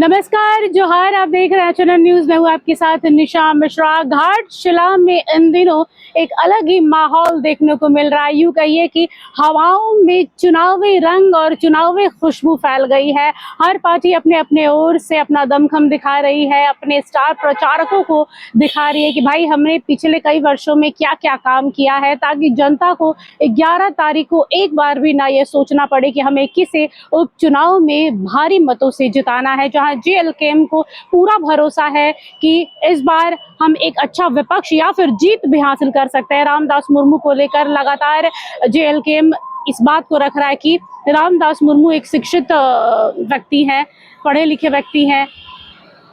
नमस्कार, जोहार। आप देख रहे हैं चैनल न्यूज में हूँ आपके साथ निशा मिश्रा। घाटशिला में इन दिनों एक अलग ही माहौल देखने को मिल रहा है। यूं कहिए कि हवाओं में चुनावी रंग और चुनावी खुशबू फैल गई है। हर पार्टी अपने अपने ओर से अपना दमखम दिखा रही है, अपने स्टार प्रचारकों को दिखा रही है कि भाई हमने पिछले कई वर्षों में क्या क्या काम किया है, ताकि जनता को 11 तारीख को एक बार भी ना ये सोचना पड़े कि हमें किसे उपचुनाव में भारी मतों से जिताना है। जहां जेएलकेएम को पूरा भरोसा है कि इस बार हम एक अच्छा विपक्ष या फिर जीत भी हासिल कर सकते हैं। रामदास मुर्मू को लेकर लगातार जेएलकेएम इस बात को रख रहा है कि रामदास मुर्मू एक शिक्षित व्यक्ति हैं, पढ़े लिखे व्यक्ति हैं,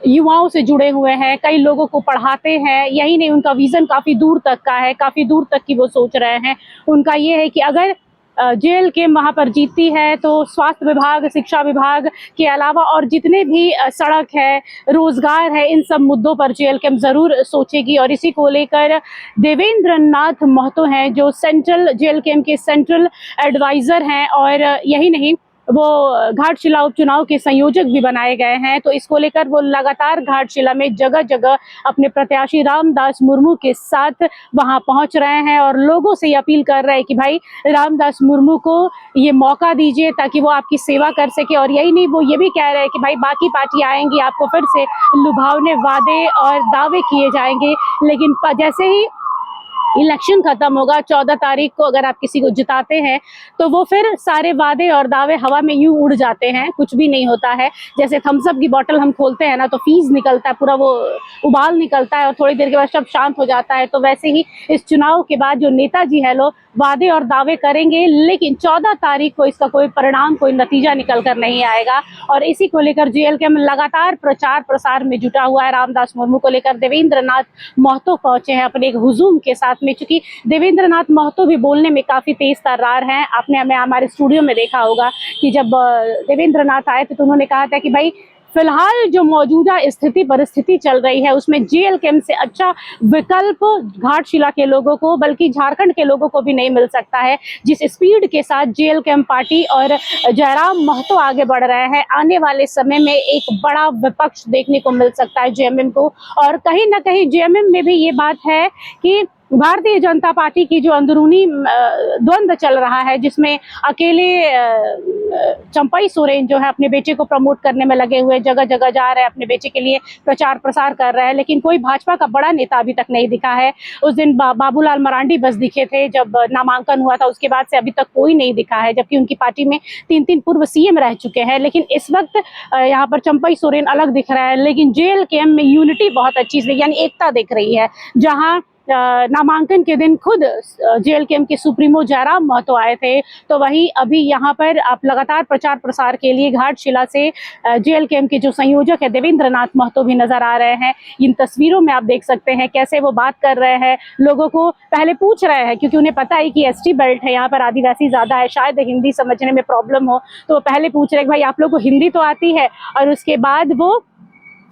युवाओं से जुड़े हुए हैं, कई लोगों को पढ़ाते हैं। यही नहीं, उनका विजन काफी दूर तक का है, काफी दूर तक की वो सोच रहे हैं। उनका ये है कि अगर जेएलकेएम वहां पर जीतती है तो स्वास्थ्य विभाग, शिक्षा विभाग के अलावा और जितने भी सड़क है, रोजगार है, इन सब मुद्दों पर जेएलकेएम जरूर सोचेगी। और इसी को लेकर देवेंद्र नाथ महतो हैं, जो सेंट्रल जेएलकेएम के सेंट्रल एडवाइजर हैं, और यही नहीं, वो घाटशिला उपचुनाव के संयोजक भी बनाए गए हैं। तो इसको लेकर वो लगातार घाटशिला में जगह जगह अपने प्रत्याशी रामदास मुर्मू के साथ वहां पहुंच रहे हैं और लोगों से अपील कर रहे हैं कि भाई रामदास मुर्मू को ये मौका दीजिए ताकि वो आपकी सेवा कर सके। और यही नहीं, वो ये भी कह रहे हैं कि भाई बाकी पार्टी आएंगी, आपको फिर से लुभावने वादे और दावे किए जाएंगे, लेकिन जैसे ही इलेक्शन खत्म होगा 14 तारीख को, अगर आप किसी को जिताते हैं तो वो फिर सारे वादे और दावे हवा में यूं उड़ जाते हैं, कुछ भी नहीं होता है। जैसे थम्स अप की बोतल हम खोलते हैं ना, तो फीस निकलता है, पूरा वो उबाल निकलता है और थोड़ी देर के बाद सब शांत हो जाता है। तो वैसे ही इस चुनाव के बाद जो नेताजी है लोग वादे और दावे करेंगे, लेकिन 14 तारीख को इसका कोई परिणाम, कोई नतीजा निकल कर नहीं आएगा। और इसी को लेकर जेएलकेएम लगातार प्रचार प्रसार में जुटा हुआ है। रामदास मुर्मू को लेकर देवेंद्र नाथ महतो पहुंचे हैं अपने एक हुजूम के साथ में, चूंकि देवेंद्र नाथ महतो भी बोलने में काफी तेज तर्रार हैं। आपने हमें हमारे स्टूडियो में देखा होगा कि जब देवेंद्र नाथ आए थे तो उन्होंने कहा था कि भाई फिलहाल जो मौजूदा स्थिति परिस्थिति चल रही है उसमें जेएलकेएम से अच्छा विकल्प घाटशिला के लोगों को, बल्कि झारखंड के लोगों को भी नहीं मिल सकता है। जिस स्पीड के साथ जेएलकेएम पार्टी और जयराम महतो आगे बढ़ रहे हैं, आने वाले समय में एक बड़ा विपक्ष देखने को मिल सकता है जेएमएम को। और कहीं ना कहीं जेएमएम में भी ये बात है कि भारतीय जनता पार्टी की जो अंदरूनी द्वंद्व चल रहा है, जिसमें अकेले चंपई सोरेन जो है अपने बेटे को प्रमोट करने में लगे हुए, जगह जगह जा रहे हैं, अपने बेटे के लिए प्रचार प्रसार कर रहे हैं, लेकिन कोई भाजपा का बड़ा नेता अभी तक नहीं दिखा है। उस दिन बाबूलाल मरांडी बस दिखे थे जब नामांकन हुआ था, उसके बाद से अभी तक कोई नहीं दिखा है, जबकि उनकी पार्टी में 3 पूर्व सीएम रह चुके हैं। लेकिन इस वक्त यहाँ पर चंपई सोरेन अलग दिख रहा है, लेकिन जेएलकेएम में यूनिटी बहुत अच्छी से, यानी एकता दिख रही है। जहाँ नामांकन के दिन खुद जेएलकेएम के सुप्रीमो जयराम महतो आए थे, तो वही अभी यहाँ पर आप लगातार प्रचार प्रसार के लिए घाटशिला से जेएलकेएम के जो संयोजक है देवेंद्र नाथ महतो भी नजर आ रहे हैं। इन तस्वीरों में आप देख सकते हैं कैसे वो बात कर रहे हैं, लोगों को पहले पूछ रहे हैं, क्योंकि उन्हें पता है कि एसटी बेल्ट है, यहाँ पर आदिवासी ज्यादा है, शायद हिंदी समझने में प्रॉब्लम हो, तो पहले पूछ रहे हैं भाई आप लोग को हिंदी तो आती है, और उसके बाद वो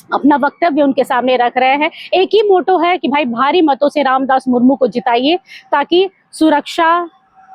अपना वक्तव्य उनके सामने रख रहे हैं। एक ही मोटो है कि भाई भारी मतों से रामदास मुर्मू को जिताइए, ताकि सुरक्षा,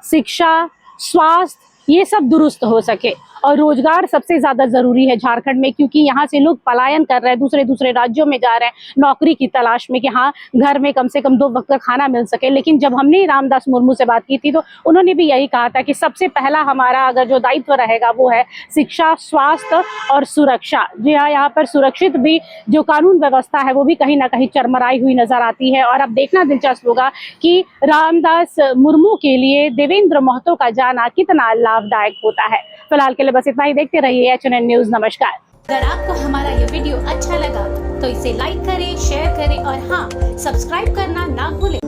शिक्षा, स्वास्थ्य ये सब दुरुस्त हो सके। और रोजगार सबसे ज्यादा जरूरी है झारखंड में, क्योंकि यहाँ से लोग पलायन कर रहे हैं, दूसरे राज्यों में जा रहे हैं नौकरी की तलाश में कि हाँ घर में कम से कम 2 वक्त का खाना मिल सके। लेकिन जब हमने रामदास मुर्मू से बात की थी तो उन्होंने भी यही कहा था कि सबसे पहला हमारा अगर जो दायित्व रहेगा वो है शिक्षा, स्वास्थ्य और सुरक्षा। जी हाँ, यहाँ पर सुरक्षित भी जो कानून व्यवस्था है वो भी कहीं ना कहीं चरमराई हुई नजर आती है। और अब देखना दिलचस्प होगा कि रामदास मुर्मू के लिए देवेंद्र महतो का जाना कितना लाभदायक होता है। फिलहाल के लिए बस इतना ही। देखते रहिए एचएनएन न्यूज। नमस्कार। अगर आपको हमारा ये वीडियो अच्छा लगा तो इसे लाइक करें, शेयर करें और हाँ, सब्सक्राइब करना ना भूलें।